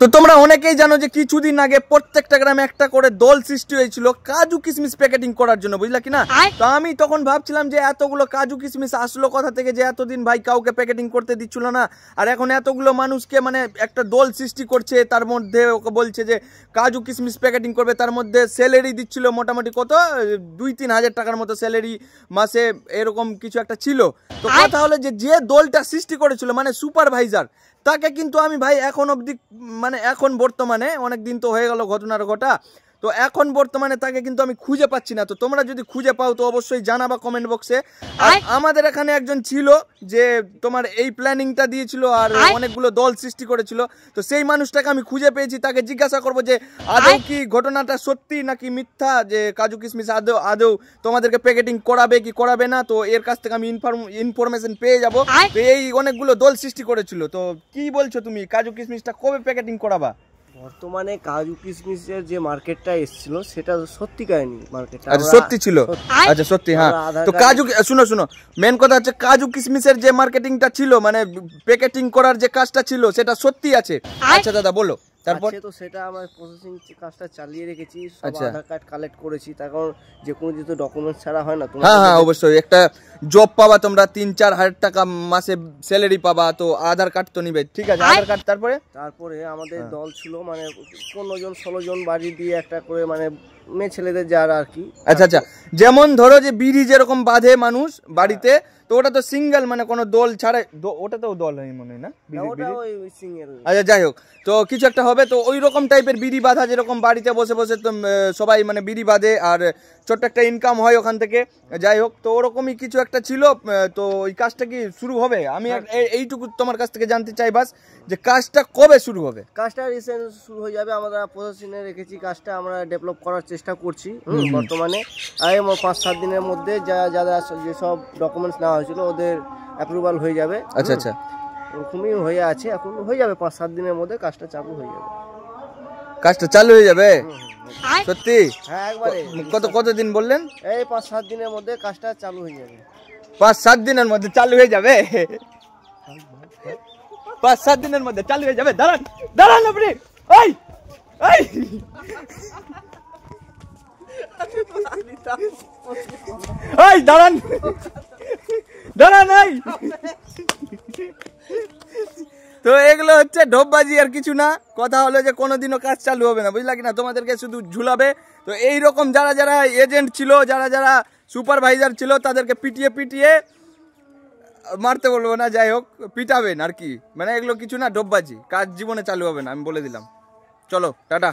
তো তোমরা অনেকেই জানো যে কিছুদিন আগে প্রত্যেকটা গ্রামে একটা করে দল সৃষ্টি হয়েছিল কাজু কিশমিশ প্যাকেটিং করার জন্য, বুঝলা কিনা। তো আমি তখন ভাবছিলাম যে এতগুলো কাজু কিশমিশ আসলো কথা থেকে, যে এতদিন ভাই কাউকে প্যাকেটিং করতে দিচ্ছিল না, আর এখন এতগুলো মানুষকে মানে একটা দল সৃষ্টি করছে, তার মধ্যে ওকে বলছে যে কাজু কিশমিশ প্যাকেটিং করবে, তার মধ্যে স্যালারি দিচ্ছিল মোটামুটি কত 2-3 হাজার টাকার মতো স্যালারি মাসে, এরকম কিছু একটা ছিল। তো কথা হলো যে দলটা সৃষ্টি করেছিল মানে সুপারভাইজার, তাকে কিন্তু আমি ভাই এখন অবধি মানে এখন বর্তমানে অনেক দিন তো হয়ে গেল ঘটনার ঘটা, তো এখন বর্তমানে তাকে কিন্তু আমি খুঁজে পাচ্ছি না। তো তোমরা যদি খুঁজে পাও তো অবশ্যই জানাবা কমেন্ট বক্সে। আর আমাদের এখানে একজন ছিল যে তোমার এই প্ল্যানিংটা দিয়েছিল আর অনেকগুলো দল সৃষ্টি করেছিল, তো সেই মানুষটাকে আমি খুঁজে পেয়েছি। তাকে জিজ্ঞাসা করবো যে আদৌ কি ঘটনাটা সত্যি নাকি মিথ্যা, যে কাজু কিশমিশ আদৌ তোমাদেরকে প্যাকেটিং করাবে কি করাবে না। তো এর কাছ থেকে আমি ইনফরমেশন পেয়ে যাবো। তো এই অনেকগুলো দল সৃষ্টি করেছিল, তো কি বলছো তুমি, কাজু কিশমিশটা কবে প্যাকেটিং করাবা? বর্তমানে কাজু কিশমিশের যে মার্কেটটা এসেছিল সেটা সত্যিকারই মার্কেটটা সত্যি ছিল। আচ্ছা সত্যি, হ্যাঁ। তো কাজু শুনো মেন কথা হচ্ছে কাজু কিশমিশের যে মার্কেটিংটা ছিল মানে প্যাকেটিং করার যে কাজটা ছিল সেটা সত্যি আছে। আচ্ছা দাদা বলো তারপর। তো সেটা আমরা প্রসেসিং কাজটা চালিয়ে রেখেছি, সব আধার কার্ড কালেক্ট করেছি, তার কারণ যে কোনো কিছু ডকুমেন্টস ছাড়া হয় না। হ্যাঁ অবশ্যই, একটা জব পাবা তোমরা, 3-4 হাজার টাকা মাসে স্যালারি পাবা, তো আধার কার্ড তো নিবে, ঠিক আছে আধার কার্ড। তারপরে আমাদের দল ছিল মানে 15-16 জন বাড়ি দিয়ে একটা করে মানে মেয়ে ছেলেদের যারা আর কি। আচ্ছা যেমন ধরো যে বিড়ি যেরকম বাঁধে মানুষ বাড়িতে, তো ওটা তো সিঙ্গেল মানে কোনো দল ছাড়াই, ওটা তো দল হয় মনে হয় না। আচ্ছা যাই হোক, তো কিছু একটা হবে, তো ওই রকম টাইপের বিড়ি বাঁধা, যেরকম বাড়িতে বসে বসে তো সবাই মানে বিড়ি বাঁধে আর ছোট্ট একটা ইনকাম হয় ওখান থেকে। যাই হোক, তো ওরকমই কিছু একটা ছিল। তো ওই কাজটা কি শুরু হবে? আমি এইটুকু তোমার কাছ থেকে জানতে চাই বাস, যে কাজটা কবে শুরু হবে? কাজটা রিসেন্ট শুরু হয়ে যাবে, আমরা প্রসেসিংয়ে রেখেছি কাজটা, আমরা ডেভেলপ করার চেষ্টা করছি বর্তমানে। আর 5-7 দিনের মধ্যে যারা যেসব ডকুমেন্টস নেওয়া হয়েছিল ওদের অ্যাপ্রুভাল হয়ে যাবে। আচ্ছা ওরকমই হয়ে আছে, এখন হয়ে যাবে 5-7 দিনের মধ্যে কাজটা চালু হয়ে যাবে। কাজটা চালু হয়ে যাবে সত্যি? হ্যাঁ একবারে। কতদিন বললেন? এই 5-7 দিনের মধ্যে কাজটা চালু হয়ে যাবে। 5-7 দিনের মধ্যে চালু হয়ে যাবে? 5-7 দিনের মধ্যে চালু হয়ে যাবে? দাঁড়ান আপনি, দাঁড়ান। তো এগুলো হচ্ছে ঢোপবাজি আর কিছু না। কথা হলো যে কোনোদিনও কাজ চালু হবে না, বুঝলা কিনা, তোমাদেরকে শুধু ঝুলাবে। তো এইরকম যারা এজেন্ট ছিল, যারা সুপারভাইজার ছিল, তাদেরকে পিটিয়ে মারতে বলবো না, যাই হোক পিটাবেন আর কি, মানে এগুলো কিছু না, ঢোপবাজি, কাজ জীবনে চালু হবে না, আমি বলে দিলাম। চলো টাটা।